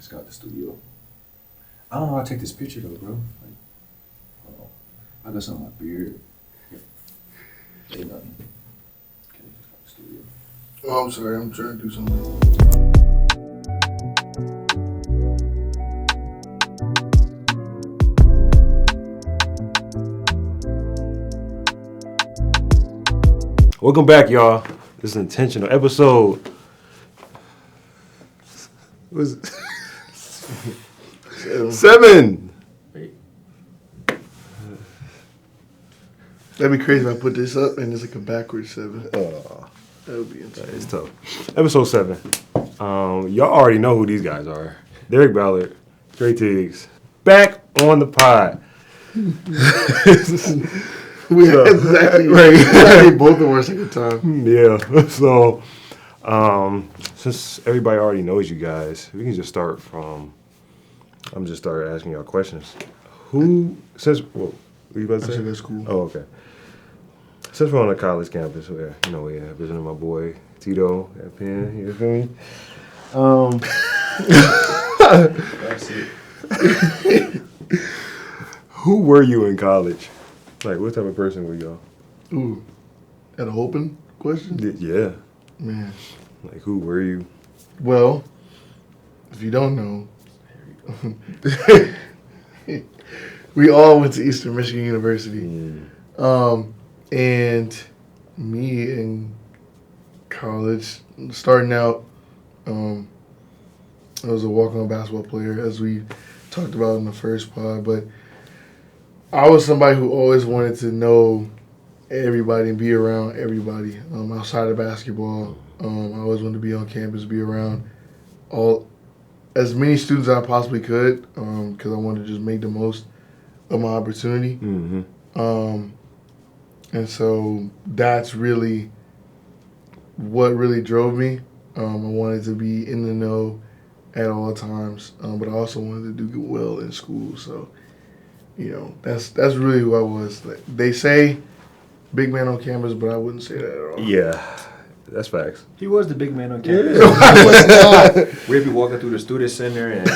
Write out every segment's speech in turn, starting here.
got the studio. I don't know how to take this picture though, bro. Like, hold on. I got something on my beard. Ain't nothing. Okay, just got the studio. Oh, I'm sorry. I'm trying to do something. Welcome back, y'all. This is an intentional episode. Was 7. Wait. That'd be crazy if I put this up and it's like a backwards 7. That would be insane. It's tough. Episode 7. Y'all already know who these guys are. Derek Ballard, Tre Tiggs, back on the pod. Exactly both of our second time. Yeah. So, since everybody already knows you guys, we can just start from. I'm just start asking y'all questions. What you about to say? That's cool. Oh, okay. Since we're on a college campus, we're visiting my boy TIDO at Penn. You feel me? That's it. Who were you in college? Like, what type of person were y'all? Ooh, at a open question? Yeah. Man. Like, who were you? Well, if you don't know, we all went to Eastern Michigan University. And me in college, starting out, I was a walk-on basketball player, as we talked about in the first pod, but I was somebody who always wanted to know everybody and be around everybody outside of basketball. I always wanted to be on campus, be around as many students as I possibly could because I wanted to just make the most of my opportunity. Mm-hmm. And so that's really what really drove me. I wanted to be in the know at all times, but I also wanted to do well in school. So, that's really who I was. Like, they say big man on campus, but I wouldn't say that at all. Yeah, that's facts. He was the big man on campus. We'd be walking through the student center and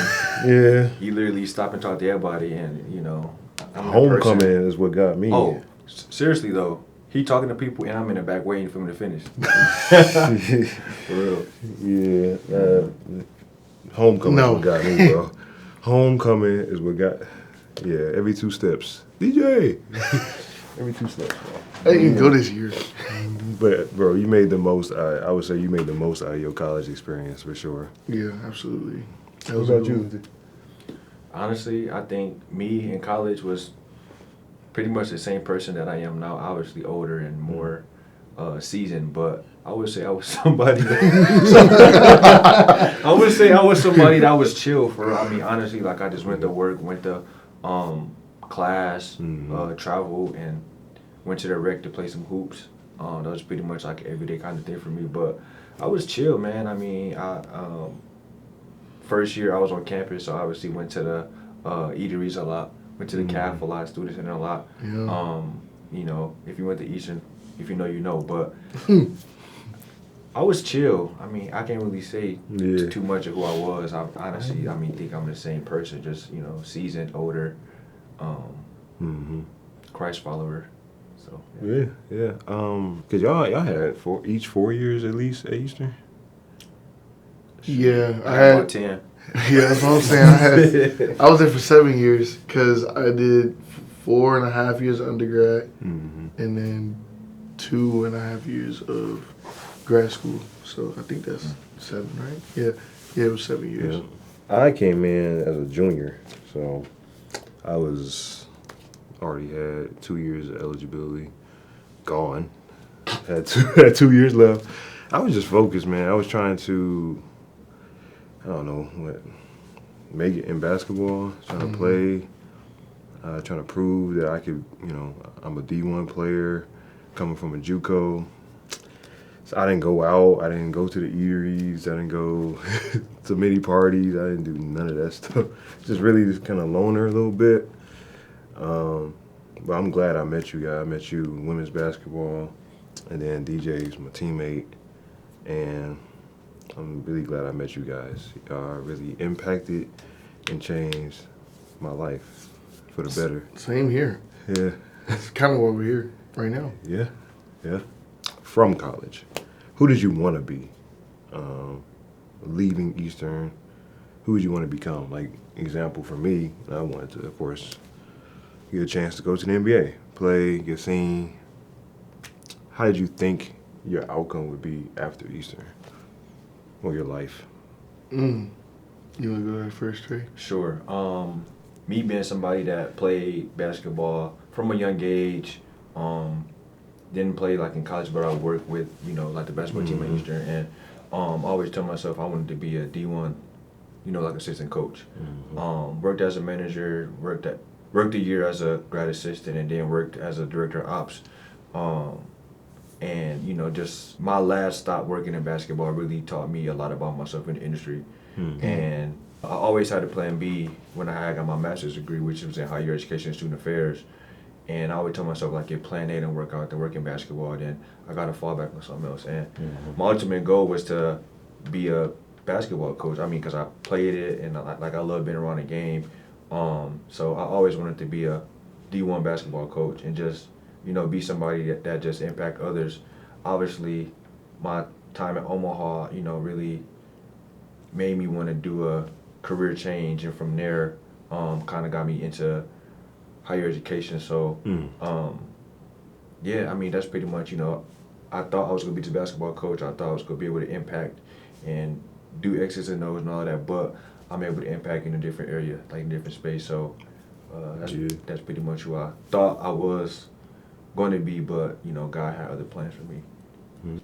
he literally stopped and talked to everybody. And I'm Homecoming is what got me. Oh, seriously though, he talking to people and I'm in the back waiting for him to finish. For real. Yeah. Homecoming is what got me, bro. Homecoming is what got. Yeah, every 2 steps. DJ! Every 2 steps, bro. I didn't even go this year. But, bro, you made the most, I would say you made the most out of your college experience, for sure. Yeah, absolutely. What about you? Honestly, I think me in college was pretty much the same person that I am now, obviously older and more seasoned, but I would say I was somebody that, I was chill honestly, like I just went to work, went to class, traveled, and went to the rec to play some hoops. That was pretty much like everyday kind of thing for me, but I was chill, man. First year I was on campus, so I obviously went to the eateries a lot, went to the caf a lot, student center a lot. Yeah. If you went to Eastern, if you know, but I was chill. I can't really say too much of who I was. I honestly, think I'm the same person, just, seasoned, older, Christ follower. So yeah. Cause y'all had 4 years at least at Eastern. Yeah, I had about 10. Yeah, that's what I'm saying. I was there for 7 years because I did 4.5 years of undergrad and then 2.5 years of grad school. So I think that's 7, right? Yeah, it was 7 years. Yeah. I came in as a junior, so I already had 2 years of eligibility gone. Had 2 years left. I was just focused, man. I was trying to, make it in basketball, trying to play, trying to prove that I could, I'm a D1 player coming from a JUCO. So I didn't go out. I didn't go to the eateries. I didn't go to many parties. I didn't do none of that stuff. Just kind of loner a little bit. But I'm glad I met you guys. I met you in women's basketball, and then DJ's my teammate. And I'm really glad I met you guys. Y'all really impacted and changed my life for the better. Same here. Yeah. That's kind of why we're here right now. Yeah. From college, who did you want to be? Leaving Eastern, who would you want to become? Like, example for me, I wanted to, of course, get a chance to go to the NBA, play, get seen. How did you think your outcome would be after Eastern or your life? You want to go there first, Trey? Sure. Me being somebody that played basketball from a young age, didn't play like in college, but I worked with, like the basketball team at Eastern, and I always tell myself I wanted to be a D1, like assistant coach. Worked as a manager, worked a year as a grad assistant, and then worked as a director of ops. And just my last stop working in basketball really taught me a lot about myself in the industry. And I always had a plan B when I got my master's degree, which was in higher education and student affairs. And I always tell myself, like, if plan A didn't work out, to work in basketball, then I got to fall back on something else. And my ultimate goal was to be a basketball coach. I mean, because I played it, and I love being around the game. So I always wanted to be a D1 basketball coach and just, be somebody that just impact others. Obviously, my time at Omaha, really made me want to do a career change, and from there, kind of got me into higher education. So, yeah, I mean, that's pretty much, I thought I was going to be the basketball coach. I thought I was going to be able to impact and do X's and O's and all that, but I'm able to impact in a different area, like in a different space. So that's pretty much who I thought I was going to be, but, God had other plans for me.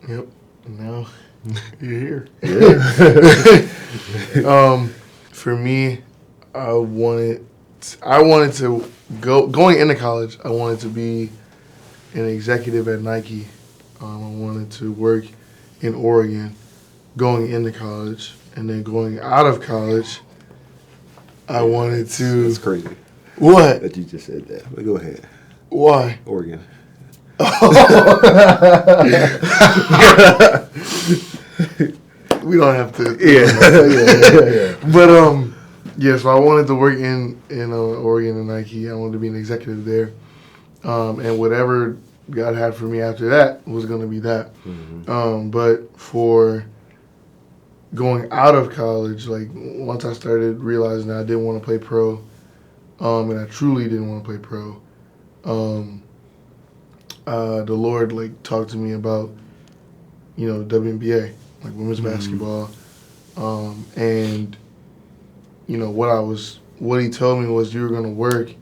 Yep. Now you're here. For me, I wanted to going into college. I wanted to be an executive at Nike. I wanted to work in Oregon, going into college, and then going out of college. I wanted to. It's crazy. What? That you just said that. But go ahead. Why? Oregon. We don't have to. Yeah. But so I wanted to work in Oregon and Nike. I wanted to be an executive there, and whatever God had for me after that was going to be that. But for going out of college, like once I started realizing that I didn't want to play pro, and I truly didn't want to play pro, the Lord talked to me about WNBA, like women's basketball, and what he told me was you were going to work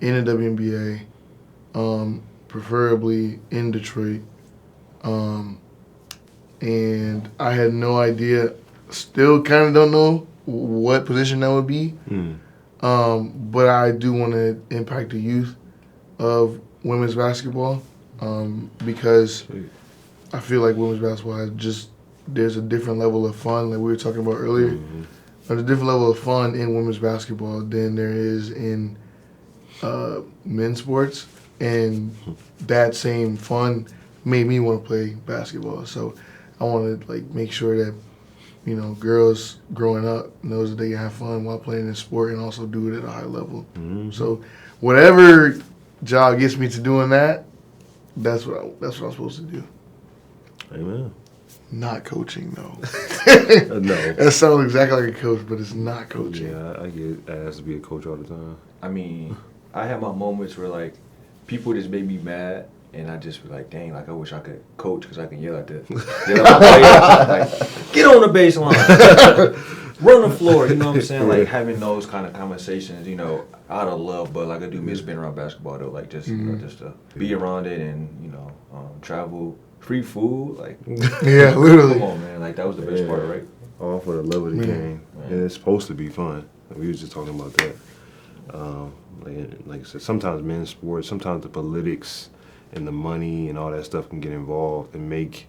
in the WNBA, preferably in Detroit, and I had no idea, still kind of don't know what position that would be, but I do want to impact the youth of women's basketball, because I feel like women's basketball there's a different level of fun, like we were talking about earlier. There's a different level of fun in women's basketball than there is in men's sports, and that same fun made me want to play basketball. So I want to make sure that girls growing up knows that they can have fun while playing in sport and also do it at a high level. So whatever job gets me to doing that, that's what I'm supposed to do. Amen. Not coaching, though. No. That sounds exactly like a coach, but it's not coaching. Yeah, I get asked to be a coach all the time. I mean, I have my moments where, people just make me mad, and I just be like, dang, I wish I could coach because I can yell at my players. Get on the baseline. Run the floor. You know what I'm saying? Having those kind of conversations, out of love, but I do miss being around basketball, though. Just to be around it and, travel. Free food, yeah, literally. Come on, man, that was the best part, right? All for the love of the game, and it's supposed to be fun. We was just talking about that. Like I said, sometimes men's sports, sometimes the politics and the money and all that stuff can get involved and make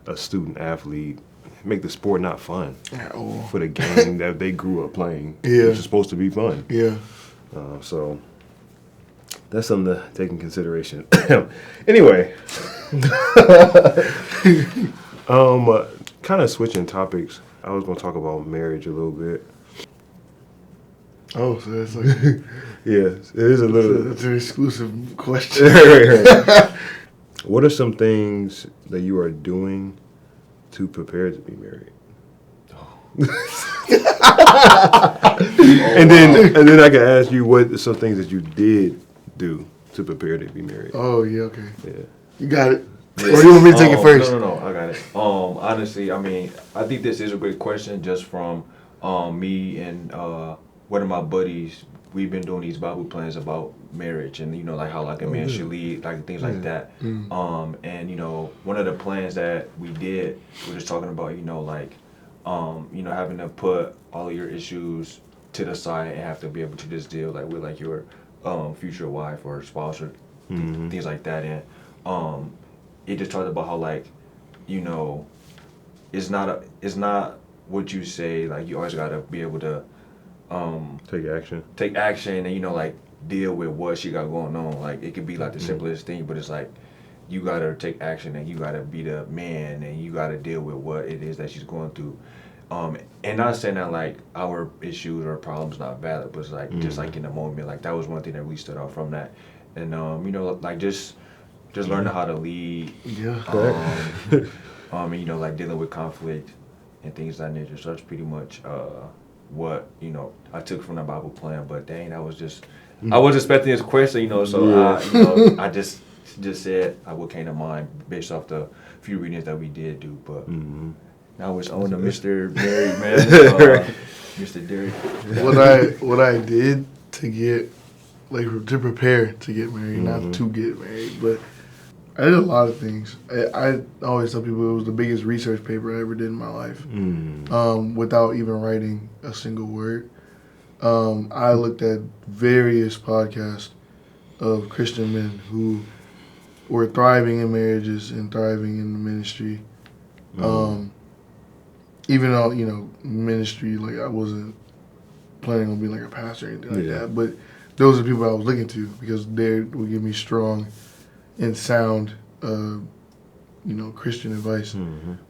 a student athlete, make the sport not fun for the game that they grew up playing. Yeah, which is supposed to be fun. Yeah. So that's something to take in consideration. kind of switching topics. I was gonna talk about marriage a little bit. Oh, so that's like Yes, it is a little. that's an exclusive question. What are some things that you are doing to prepare to be married? And then I can ask you what are some things that you did do to prepare to be married. Oh yeah, okay. Yeah. You got it. Or you want me to take it first? No, I got it. Honestly, I mean, I think this is a great question just from me and one of my buddies. We've been doing these Bible plans about marriage and, you know, like how like a man should lead, like things like that. And, you know, one of the plans that we did, we were just talking about, you know, like, you know, having to put all of your issues to the side and have to be able to just deal like with like your future wife or spouse or things like that. And it just talked about how like, you know, it's not what you say. Like you always gotta be able to take action and, you know, like deal with what she got going on. Like it could be like the simplest thing, but it's like you gotta take action and you gotta be the man and you gotta deal with what it is that she's going through. And not saying that like our issues or problems not valid, but it's like just like in the moment, like that was one thing that we stood out from that. And you know, like just learning how to lead. Yeah. And you know, like dealing with conflict and things of that nature. So that's pretty much what, you know, I took from the Bible plan. But dang, I was expecting this question, you know, so you know, I just said what came to mind based off the few readings that we did do. But now it's on to Mr. Married Man, Mr. Derek. What I did to get like to prepare to get married, not to get married, but I did a lot of things. I always tell people it was the biggest research paper I ever did in my life, without even writing a single word. I looked at various podcasts of Christian men who were thriving in marriages and thriving in the ministry. Even though, you know, ministry, like I wasn't planning on being like a pastor or anything like that, but those are the people I was looking to because they would give me strong and sound, you know, Christian advice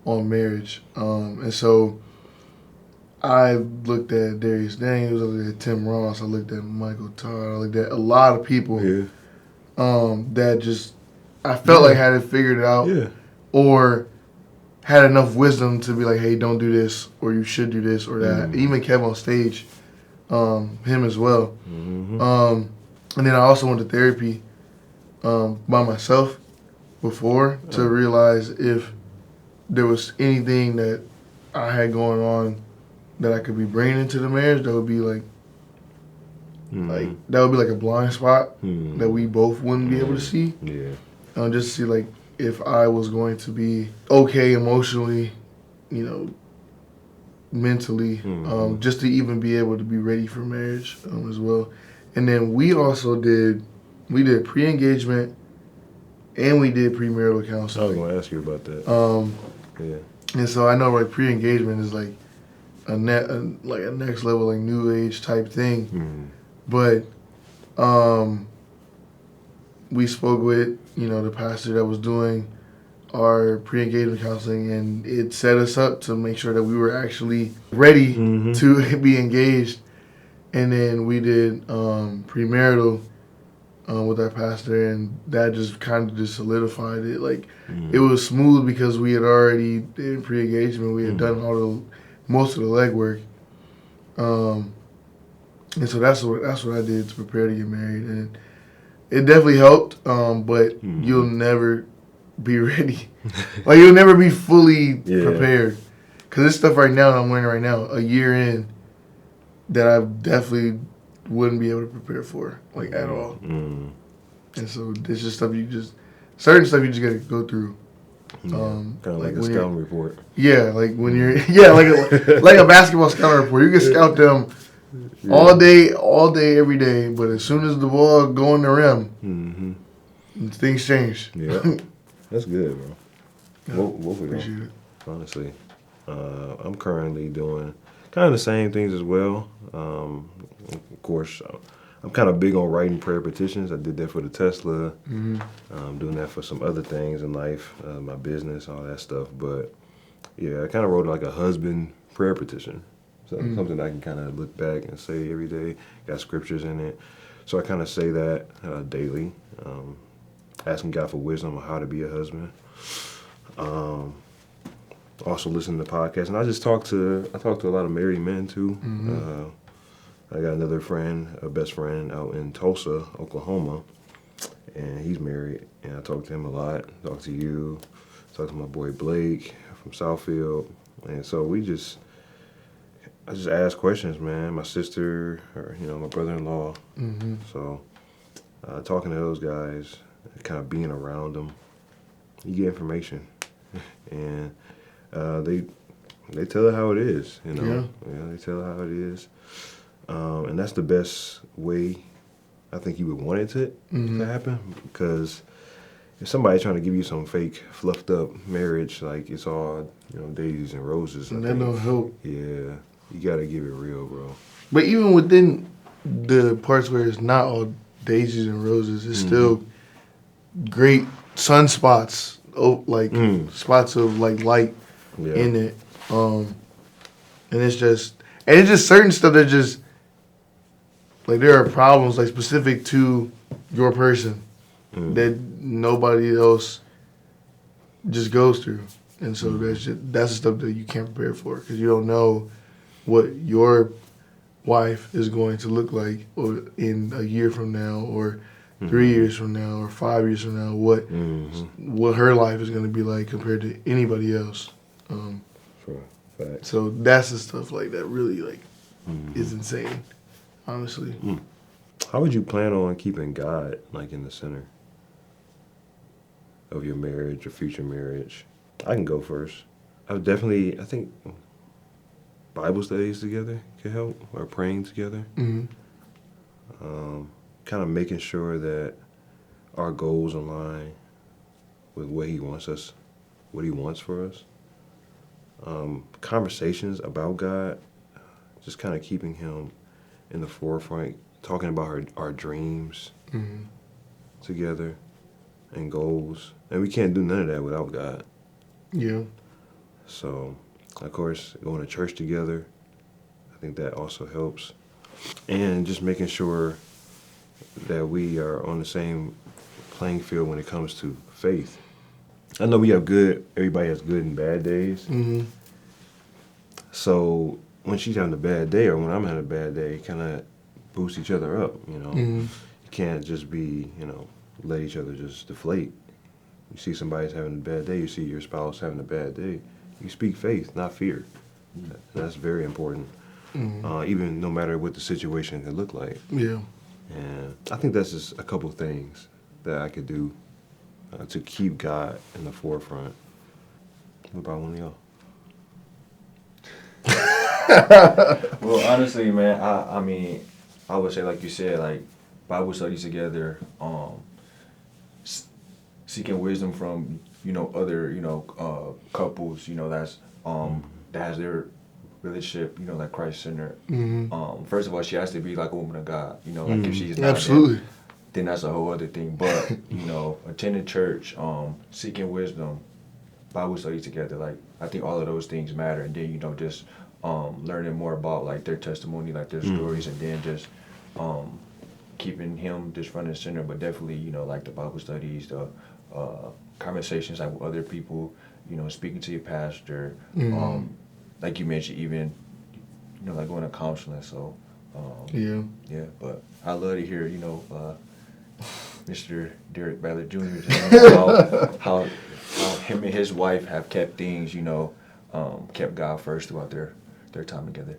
on marriage. And so I looked at Darius Daniels, I looked at Tim Ross, I looked at Michael Todd, I looked at a lot of people that just, I felt like had it figured out or had enough wisdom to be like, hey, don't do this, or you should do this or that. Even Kev on stage, him as well. And then I also went to therapy by myself before to realize if there was anything that I had going on that I could be bringing into the marriage that would be like that would be like a blind spot that we both wouldn't be able to see. Just to see like if I was going to be okay emotionally, you know, mentally, just to even be able to be ready for marriage as well. And then we did pre-engagement and we did premarital counseling. I was going to ask you about that. And so I know like pre-engagement is like a next level like new age type thing. But we spoke with, you know, the pastor that was doing our pre-engagement counseling, and it set us up to make sure that we were actually ready to be engaged. And then we did premarital with our pastor, and that just kind of just solidified it. Like it was smooth because we had already did pre-engagement. We had done most of the legwork. And so that's what I did to prepare to get married, and it definitely helped. But you'll never be ready. Like you'll never be fully prepared, because this stuff right now that I'm learning right now, a year in, that I definitely wouldn't be able to prepare for like at all. And so it's just certain stuff you just gotta go through. Kind of like a scouting report. Yeah, like when you're like a basketball scouting report. You can scout them all day, every day. But as soon as the ball go in the rim, things change. Yeah, that's good, bro. Both of Appreciate them, it. honestly. I'm currently doing kind of the same things as well. Of course, I'm kind of big on writing prayer petitions. I did that for the Tesla. I'm doing that for some other things in life, my business, all that stuff. But yeah, I kind of wrote like a husband prayer petition. So something I can kind of look back and say every day. Got scriptures in it. So I kind of say that daily. Asking God for wisdom on how to be a husband. Also listen to podcasts. And I talk to a lot of married men too. I got another friend, a best friend out in Tulsa, Oklahoma. And he's married. And I talk to him a lot. Talk to you. Talk to my boy Blake from Southfield. And so I just ask questions, man. My sister, or my brother-in-law. So, talking to those guys, kind of being around them, you get information, and they tell it how it is. Yeah, they tell it how it is, and that's the best way. I think you would want it to happen, because if somebody's trying to give you some fake, fluffed up marriage, like it's all daisies and roses, and that don't help. Yeah. You gotta give it real, bro. But even within the parts where it's not all daisies and roses, it's still great sunspots, spots of like light in it. And it's just certain stuff that just like there are problems like specific to your person that nobody else just goes through, and so that's the stuff that you can't prepare for, because you don't know what your wife is going to look like, or in a year from now, or 3 years from now, or 5 years from now, what her life is going to be like compared to anybody else. So that's the stuff like that really is insane, honestly. How would you plan on keeping God like in the center of your marriage or future marriage? I can go first. I think Bible studies together could help, or praying together. Kind of making sure that our goals align with what He wants for us. Conversations about God, just kind of keeping Him in the forefront, talking about our dreams together and goals. And we can't do none of that without God. Yeah. So, of course, going to church together, I think that also helps. And just making sure that we are on the same playing field when it comes to faith. I know everybody has good and bad days. So when she's having a bad day, or when I'm having a bad day, kind of boost each other up, You can't just be, let each other just deflate. You see somebody's having a bad day, you see your spouse having a bad day, you speak faith, not fear. That's very important. Even no matter what the situation can look like. Yeah. And I think that's just a couple things that I could do to keep God in the forefront. What about one of y'all? Well, honestly, man, I mean, I would say, like you said, like Bible studies together, seeking wisdom from other couples, that's that has their relationship, like Christ-centered. First of all, she has to be like a woman of God, like if she's not, absolutely, then that's a whole other thing. But attending church, seeking wisdom, Bible studies together, like I think all of those things matter. And then just learning more about like their testimony, like their stories, and then just keeping Him just front and center. But definitely, like the Bible studies, the conversations like with other people, speaking to your pastor, like you mentioned, even like going to counseling. So yeah. But I love to hear Mr. Derek Ballard Jr. how him and his wife have kept things, kept God first throughout their time together.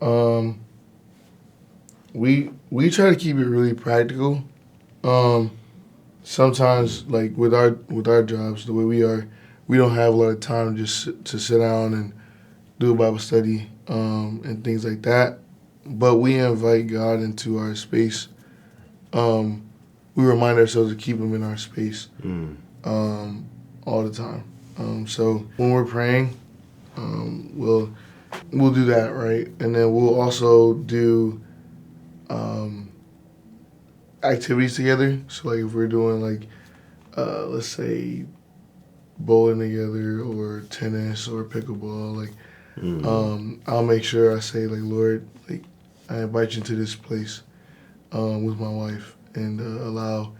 We try to keep it really practical. Sometimes, like with our jobs, the way we are, we don't have a lot of time just to sit down and do a Bible study and things like that. But we invite God into our space. We remind ourselves to keep Him in our space all the time. So when we're praying, we'll do that, right? And then we'll also do activities together. So like if we're doing like let's say bowling together or tennis or pickleball, like I'll make sure I say like, Lord, like I invite you to this place with my wife and allow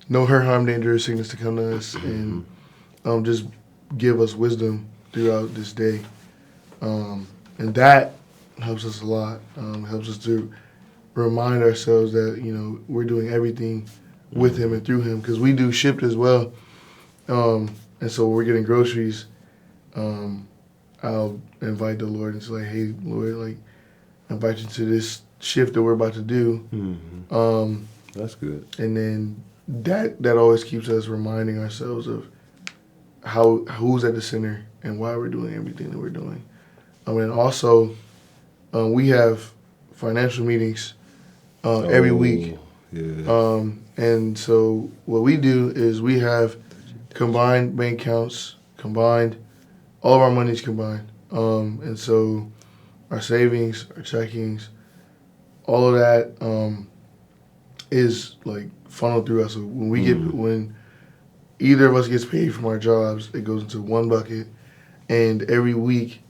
no hurt, harm, danger, or sickness to come to us, and just give us wisdom throughout this day. And that helps us a lot. Helps us to remind ourselves that, we're doing everything with him and through him, because we do shift as well. And so when we're getting groceries, I'll invite the Lord and say, like, hey, Lord, like, I invite you to this shift that we're about to do. That's good. And then that always keeps us reminding ourselves of who's at the center and why we're doing everything that we're doing. And also, we have financial meetings every week. Yeah. And so what we do is we have combined bank accounts, all of our money's combined. And so our savings, our checkings, all of that is like funneled through us. So when either of us gets paid from our jobs, it goes into one bucket, and every week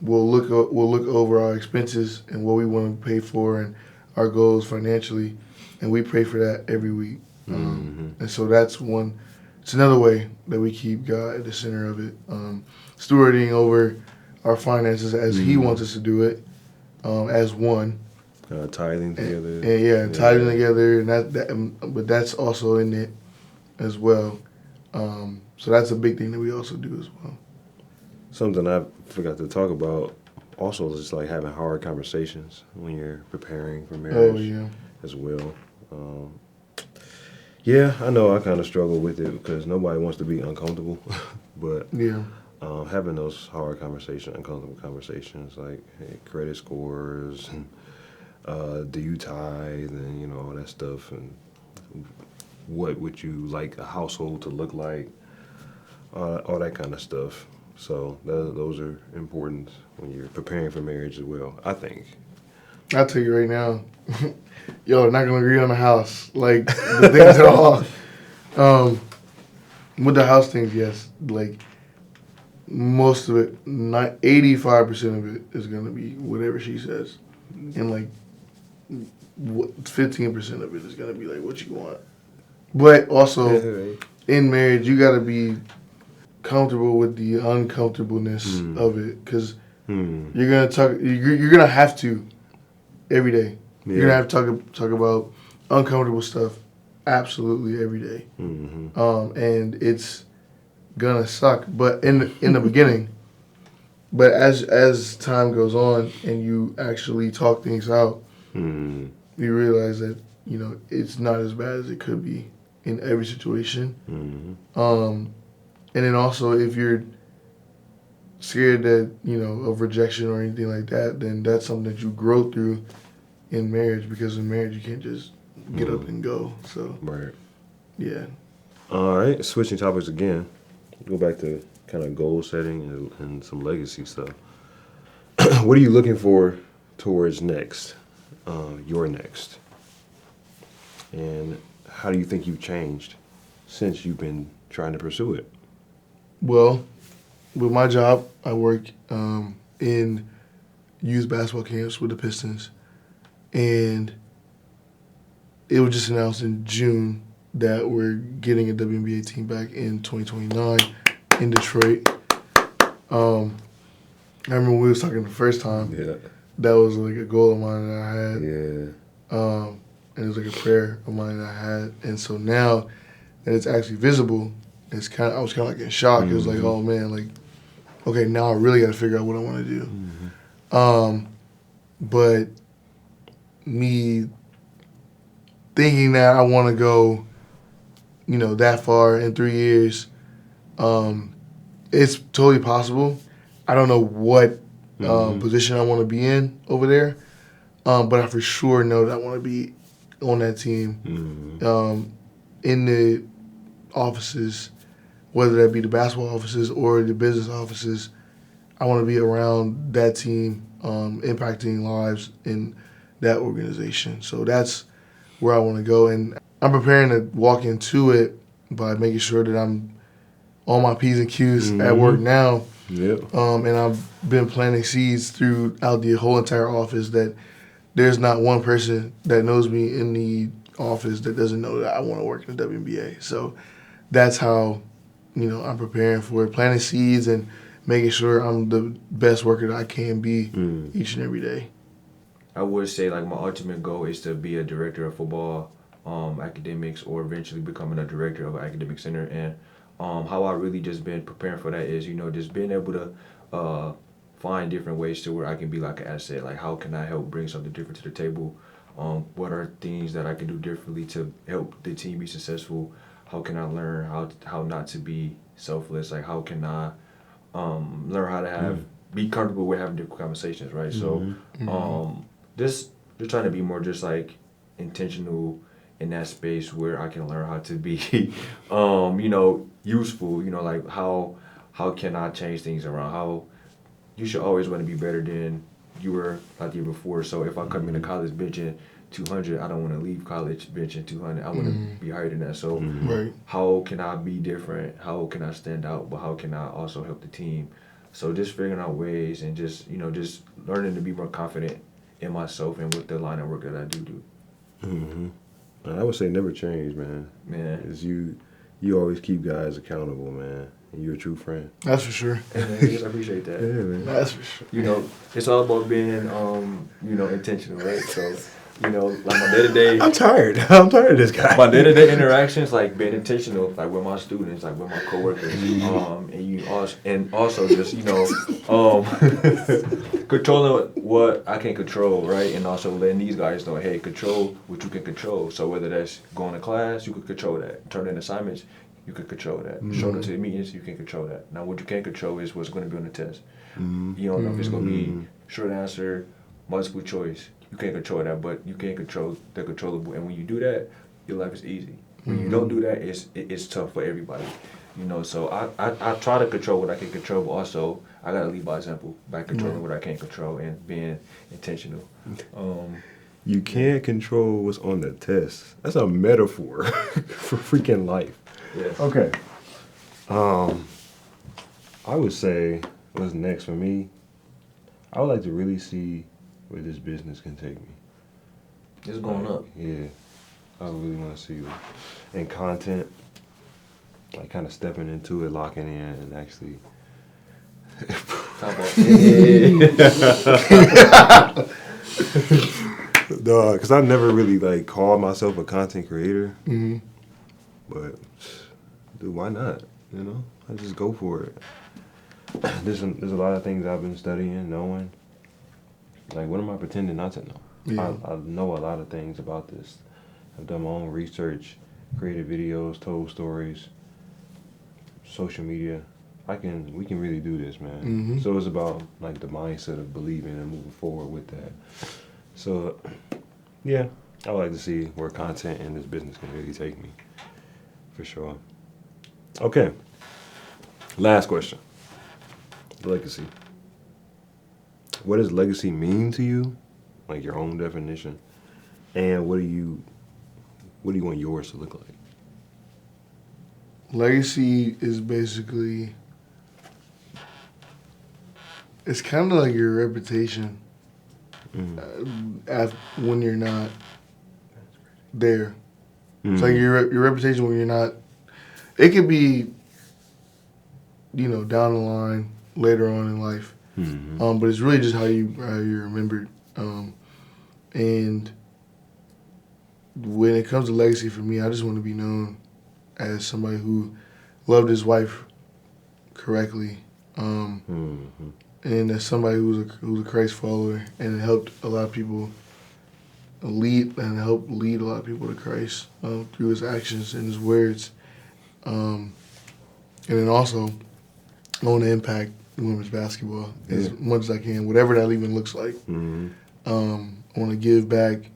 we'll look over our expenses and what we want to pay for and our goals financially, and we pray for that every week. And so it's another way that we keep God at the center of it, stewarding over our finances as He wants us to do it, as one. Tithing together. And tithing together, and but that's also in it as well. So that's a big thing that we also do as well. Something I forgot to talk about also is just like having hard conversations when you're preparing for marriage as well. I know I kind of struggle with it because nobody wants to be uncomfortable, but having those hard conversations, uncomfortable conversations, like hey, credit scores, and do you tithe, and all that stuff, and what would you like a household to look like, all that kind of stuff. So those are important when you're preparing for marriage as well, I think. I'll tell you right now, y'all are not going to agree on the house. Like, the things at all. With the house things, yes. Like, most of it, 85% of it is going to be whatever she says. And, like, 15% of it is going to be, like, what you want. But also, in marriage, you got to be comfortable with the uncomfortableness of it, because you're gonna have to every day. You're gonna have to talk about uncomfortable stuff absolutely every day, and it's gonna suck. But in the beginning, but as time goes on and you actually talk things out, you realize that it's not as bad as it could be in every situation. And then also, if you're scared that, of rejection or anything like that, then that's something that you grow through in marriage, because in marriage you can't just get up and go. So, right. Yeah. All right, switching topics again. Go back to kind of goal setting and some legacy stuff. What are you looking for towards next, your next? And how do you think you've changed since you've been trying to pursue it? Well, with my job, I work in youth basketball camps with the Pistons, and it was just announced in June that we're getting a WNBA team back in 2029 in Detroit. I remember when we was talking the first time. Yeah. That was like a goal of mine that I had. Yeah. And it was like a prayer of mine that I had. And so now that it's actually visible, I was kind of like in shock. It was like, oh man, like, okay, now I really got to figure out what I want to do. But me thinking that I want to go, that far in 3 years, it's totally possible. I don't know what position I want to be in over there, but I for sure know that I want to be on that team, in the offices, whether that be the basketball offices or the business offices. I want to be around that team, impacting lives in that organization. So that's where I want to go, and I'm preparing to walk into it by making sure that I'm all my P's and Q's at work now. Yep. And I've been planting seeds throughout the whole entire office that there's not one person that knows me in the office that doesn't know that I want to work in the WNBA. So that's how, I'm preparing for it, planting seeds and making sure I'm the best worker that I can be each and every day. I would say like my ultimate goal is to be a director of football academics, or eventually becoming a director of an academic center. And how I really just been preparing for that is, just being able to find different ways to where I can be like an asset. Like, how can I help bring something different to the table? What are things that I can do differently to help the team be successful? How can I learn how not to be selfless? Like, how can I learn how to be comfortable with having different conversations, right? So just trying to be more just like intentional in that space where I can learn how to be useful, like how can I change things around? How you should always want to be better than you were like the year before. So if I come into college benching 200, I don't want to leave college benching 200. I want to be higher than that. So how can I be different? How can I stand out? But how can I also help the team? So just figuring out ways and just learning to be more confident in myself and with the line of work that I do. I would say never change, man. Man. Because you always keep guys accountable, man. And you're a true friend. That's for sure. And I appreciate that. Yeah, man. That's for sure. It's all about being, intentional, right? So, like my day-to-day... I'm tired of this guy. My day-to-day interactions, like being intentional, like with my students, like with my coworkers, and also just, controlling what I can control, right? And also letting these guys know, hey, control what you can control. So whether that's going to class, you can control that. Turn in assignments, you can control that. Show up to the meetings, you can control that. Now, what you can't control is what's going to be on the test. You don't know if it's going to be short answer, multiple choice. You can't control that, but you can control the controllable. And when you do that, your life is easy. When you don't do that, it's tough for everybody. So I try to control what I can control, but also I got to lead by example by controlling what I can't control and being intentional. You can't control what's on the test. That's a metaphor for freaking life. Yeah. Okay. I would say what's next for me, I would like to really see where this business can take me. It's going up. Yeah. I really want to see it. And content, like kind of stepping into it, locking in, and actually... Because I never really like called myself a content creator. But, dude, why not? I just go for it. There's a lot of things I've been studying, knowing. Like, what am I pretending not to know? Yeah. I know a lot of things about this. I've done my own research, created videos, told stories, social media. We can really do this, man. So it's about like the mindset of believing and moving forward with that. So, yeah, I would like to see where content in this business can really take me, for sure. Okay, last question. Legacy. What does legacy mean to you? Like your own definition. And what do you want yours to look like? Legacy is basically, it's kind of like your reputation when you're not there. It's like your reputation when you're not. It could be, down the line later on in life, but it's really just how you're remembered. And when it comes to legacy for me, I just want to be known as somebody who loved his wife correctly, and as somebody who's a Christ follower and helped a lot of people lead a lot of people to Christ through his actions and his words, and then also I want to impact women's basketball as much as I can, whatever that even looks like. I want to give back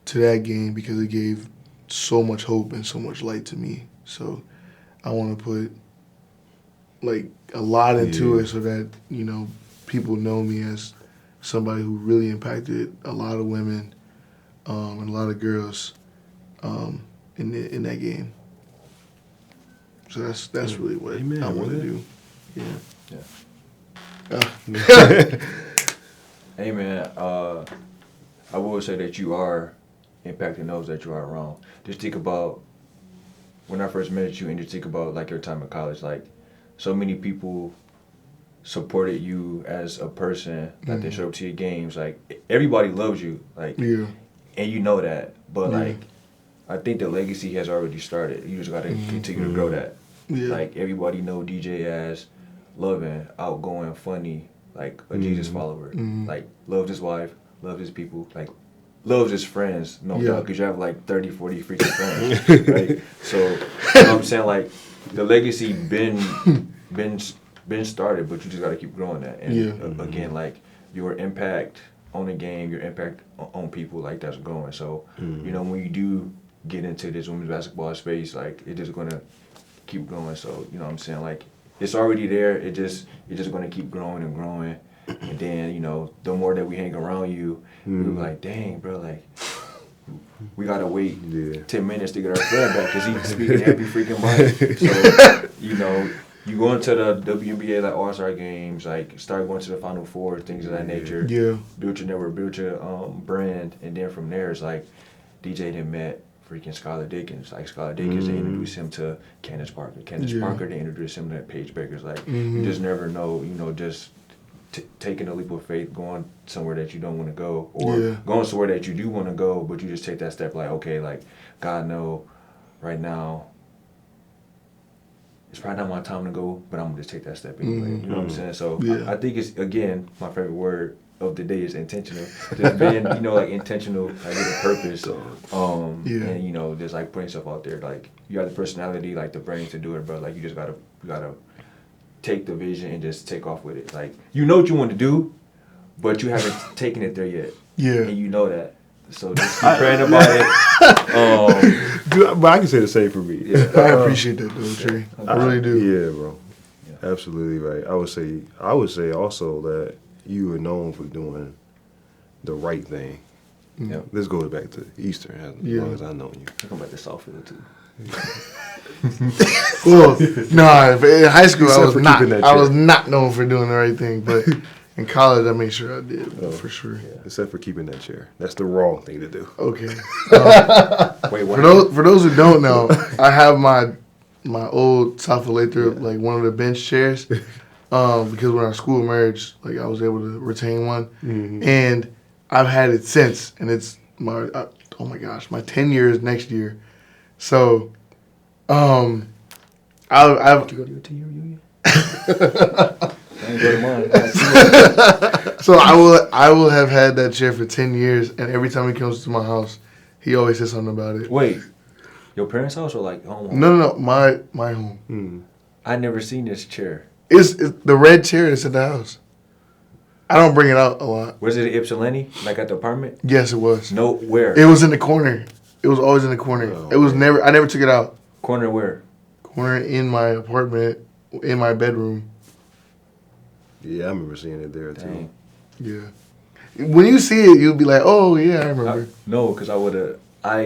to that game because it gave so much hope and so much light to me. So I want to put like a lot into it so that people know me as somebody who really impacted a lot of women and a lot of girls in that game. So that's really what Amen, I want to man. do. Yeah. Hey man, I will say that you are impacting those that you are around. Just think about when I first met you, and just think about like your time in college. Like, so many people supported you as a person. Like they showed up to your games. Like everybody loves you. Like, Yeah. and you know that. But Yeah. like, I think the legacy has already started. You just gotta continue to grow that. Yeah. Like everybody know DJ as loving, outgoing, funny, like a Jesus follower. Like loved his wife, loved his people, like loves his friends, no Yeah. doubt, because you have like 30, 40 freaking friends, right? So, you know what I'm saying? Like, the legacy been started, but you just got to keep growing that. And Yeah. again, like, your impact on the game, your impact on people, like, that's growing. So, you know, when you do get into this women's basketball space, like, it just going to keep growing. So, you know what I'm saying? Like, it's already there. It's just going to keep growing and growing. And then, you know, the more that we hang around you, we were like, dang, bro, like, we got to wait 10 minutes to get our friend back because he's speaking every freaking month. So, you know, you go into the WNBA, like, All-Star games, like, start going to the Final Four, things of that nature. Yeah. Build your network, build your brand. And then from there, it's like, DJ then met freaking Skylar Dickens. Like, Skylar Dickens, they introduced him to Candace Parker. Candace Parker, they introduced him to Paige Bakers. Like, you just never know, you know, just taking a leap of faith, going somewhere that you don't want to go, or going somewhere that you do want to go, but you just take that step like, okay, like, God know, right now, it's probably not my time to go, but I'm going to just take that step anyway. You know what I'm saying? So I think it's, again, my favorite word of the day is intentional. Just being, you know, like, intentional, like, with a purpose. And, you know, just, like, putting stuff out there. Like, you have the personality, like, the brains to do it, but, like, you just got to take the vision and just take off with it. Like, you know what you want to do, but you haven't taken it there yet. Yeah. And you know that. So just keep praying about it. Dude, but I can say the same for me. Yeah. I appreciate that, though, Trey. I really do. Yeah, bro. Yeah. Absolutely right. I would say also that you are known for doing the right thing. Yeah. This goes back to Eastern, as long as I know you. I come back to Southfield too. Well, nah, in high school Except for keeping that I was chair. not known for doing the right thing, but in college I made sure I did, for sure. Yeah. Except for keeping that chair. That's the wrong thing to do. Okay. Wait, what? For those who don't know, I have my old South Lathrop, like one of the bench chairs, because when our school merged, like I was able to retain one, and I've had it since, and it's my oh my gosh, my 10 years next year. So, I've Did you go to your 10-year reunion? I ain't go to mine. So I will have had that chair for 10 years, and every time he comes to my house, he always says something about it. Wait, your parents' house or like home? No, my home. I never seen this chair. It's the red chair that's in the house. I don't bring it out a lot. Was it Ypsilanti, like at the apartment? Yes, it was. No, where? It was in the corner. It was always in the corner. It was never. I never took it out. Corner where? Corner in my apartment, in my bedroom. Yeah, I remember seeing it there, too. Dang. Yeah. When you see it, you'll be like, "Oh yeah, I remember." No, because I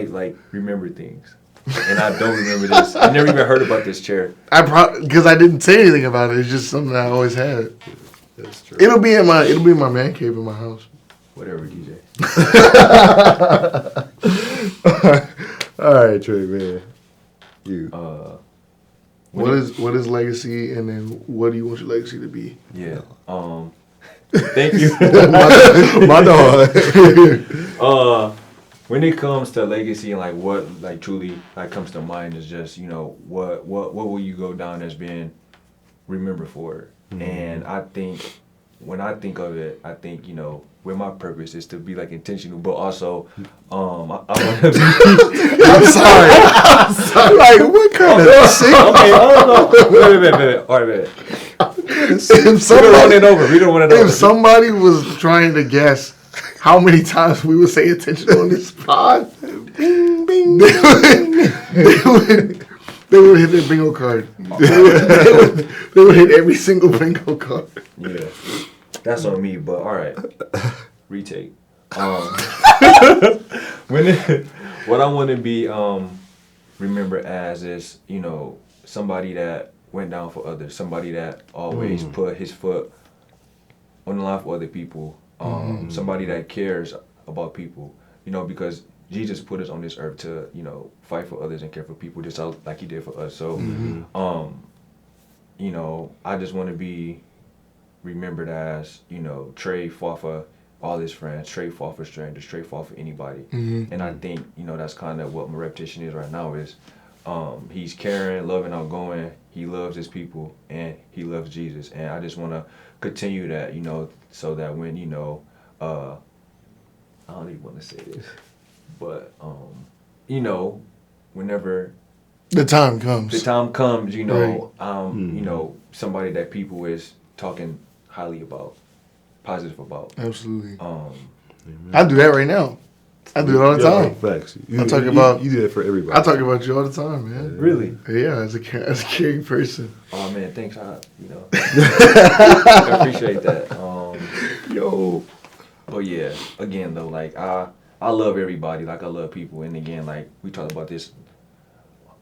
like remember things, and I don't remember this. I never even heard about this chair. Because I didn't say anything about it. It's just something I always had. That's true. It'll be in my man cave in my house. Whatever, DJ. All right, Trey, man. You. What is legacy, and then what do you want your legacy to be? Yeah. Thank you. My dog. When it comes to legacy and like what like truly like comes to mind is just, you know, what will you go down as being remembered for? And I think when I think of it, I think, you know, where my purpose is to be like intentional, but also I want to be. I'm sorry. Like what kind of shit? Okay, hold on. Wait. All right, wait. We don't want it over. If somebody was trying to guess how many times we would say intentional on this pod, bing, bing, they would hit their bingo card. They would hit every single bingo card. Yeah, that's on me. But all right, retake. What I want to be remembered as is, you know, somebody that went down for others, somebody that always put his foot on the line for other people, somebody that cares about people, you know, because Jesus put us on this earth to, you know, fight for others and care for people just like he did for us. So, you know, I just want to be remembered as, you know, Tre fought for all his friends, Tre fought for strangers, Tre fought for anybody. And I think, you know, that's kind of what my repetition is right now is he's caring, loving, outgoing. He loves his people and he loves Jesus. And I just want to continue that, you know, so that when, you know, I don't even want to say this, but, you know, whenever the time comes, you know, you know, somebody that people is talking highly about, positive about. Absolutely. I do that right now. I do it all the time. Facts. I talk about you do that for everybody. I talk about you all the time, man. Really? Yeah, as a caring person. Oh man, thanks. You know, I appreciate that. Yo. But yeah, again though, like I love everybody. Like I love people, and again, like we talked about this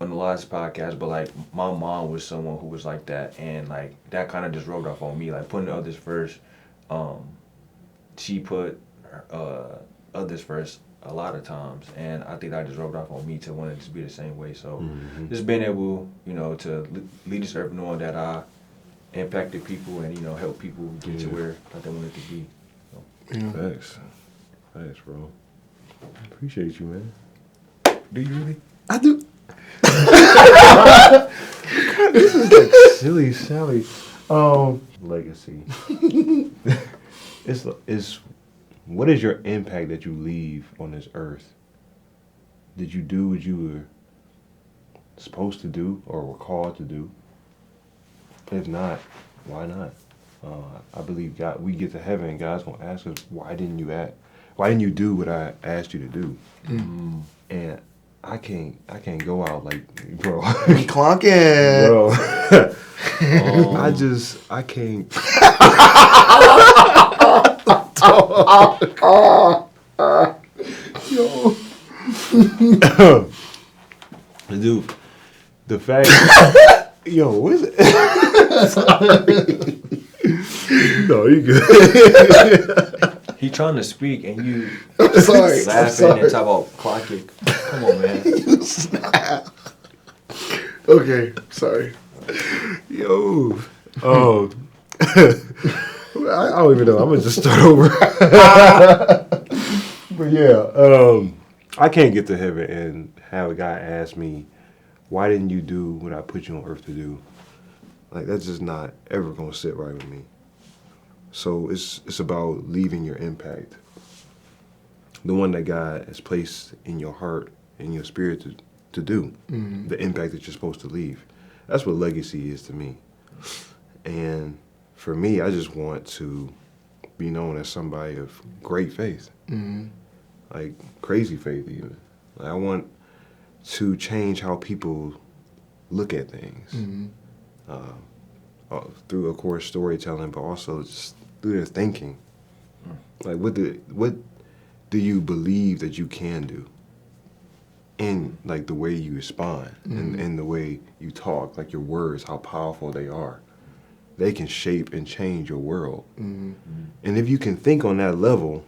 on the last podcast, but like my mom was someone who was like that, and like that kind of just rubbed off on me. Like putting others first. She put others first a lot of times, and I think that just rubbed off on me to want to just be the same way. So just being able, you know, to lead this earth knowing that I impacted people and, you know, help people get to where they wanted to be. So. Yeah. Thanks, bro. I appreciate you, man. Do you really? I do. God, this is like silly Sally. Legacy. It's what is your impact that you leave on this earth? Did you do what you were supposed to do or were called to do? If not, why not? I believe God. We get to heaven, and God's gonna ask us, "Why didn't you do what I asked you to do?" And I can't go out like, bro. Clonking. Bro. I can't. Yo. Dude, the fact. Yo, what is it? No, you good. He trying to speak and you Sorry. laughing and talk about clocking. Come on, man. You snap. Okay, sorry. Yo. I don't even know. I'm gonna just start over. But yeah, I can't get to heaven and have a guy ask me, "Why didn't you do what I put you on earth to do?" Like that's just not ever gonna sit right with me. So it's about leaving your impact, the one that God has placed in your heart and your spirit to do, the impact that you're supposed to leave. That's what legacy is to me. And for me, I just want to be known as somebody of great faith, like crazy faith even. Like, I want to change how people look at things through, of course, storytelling, but also just through their thinking. Like, what do you believe that you can do? And like the way you respond and the way you talk, like your words, how powerful they are. They can shape and change your world. And if you can think on that level,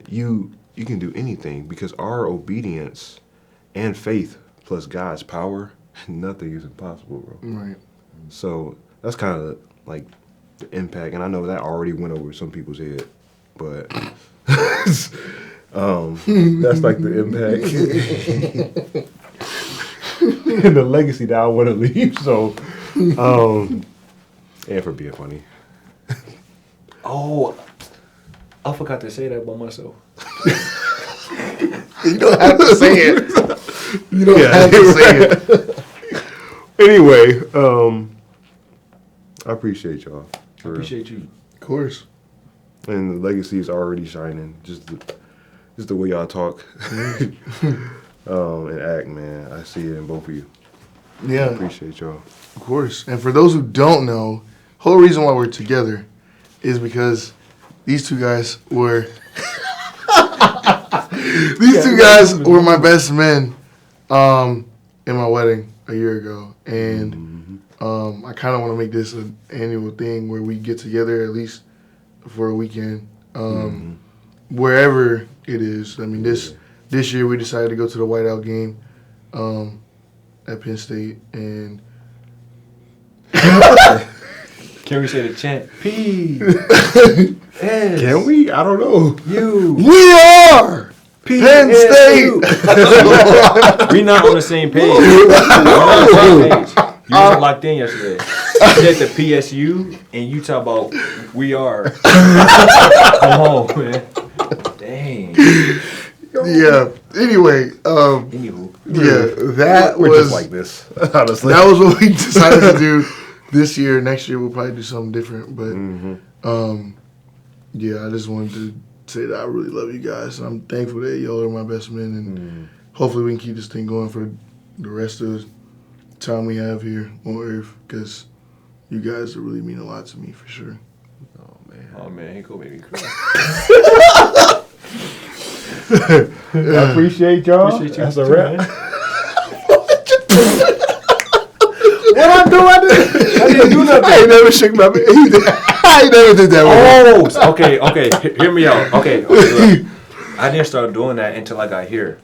you can do anything, because our obedience and faith plus God's power, nothing is impossible, bro. Right. So that's kind of like the impact. And I know that already went over some people's head, but that's like the impact and the legacy that I want to leave. So, and for being funny. Oh, I forgot to say that about myself. You don't have to say it. You don't have to say it. Anyway, I appreciate y'all. I appreciate you. Of course. And the legacy is already shining. Just the way y'all talk and act, man. I see it in both of you. Yeah. I appreciate y'all. Of course. And for those who don't know, whole reason why we're together is because these two guys were my best men in my wedding. a year ago, and I kind of want to make this an annual thing where we get together at least for a weekend, wherever it is. I mean, this year we decided to go to the whiteout game at Penn State, and Can we say the chant? P. S. Can we? I don't know. U. we are Penn State. We not on the same page. We're not on the same page. You wasn't locked in yesterday. You said the PSU, and you talk about we are. Come on, man. Dang. Yeah. Anyway, Anywho. yeah, that We're was just like this, honestly. that was what we decided to do this year. Next year we'll probably do something different, but yeah, I just wanted to say that I really love you guys. I'm thankful that y'all are my best men, and hopefully we can keep this thing going for the rest of the time we have here on Earth, because you guys really mean a lot to me for sure. Oh man, he go baby cry. I appreciate y'all. Appreciate you. That's a wrap. Man. What I do? I didn't do nothing. I ain't never shook my I ain't never did that with Oh, okay. Hear me out. Okay, look. I didn't start doing that until I got here.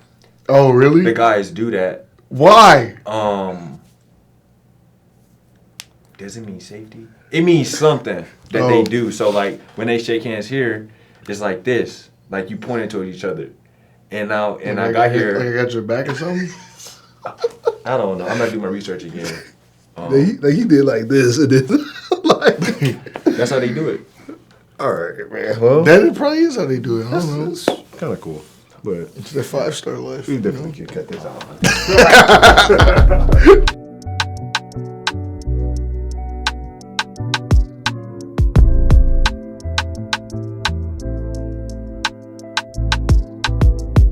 Oh, really? The guys do that. Why? Does it mean safety? It means something that they do. So like when they shake hands here, it's like this. Like you pointing to each other. And now I got here. Like I got your back or something? I don't know. I'm gonna do my research again. He did like this and then like That's how they do it. All right, man. Well, that probably is how they do it. I don't know. it's kind of cool, but It's their 5-star life. we you know? definitely can cut this out.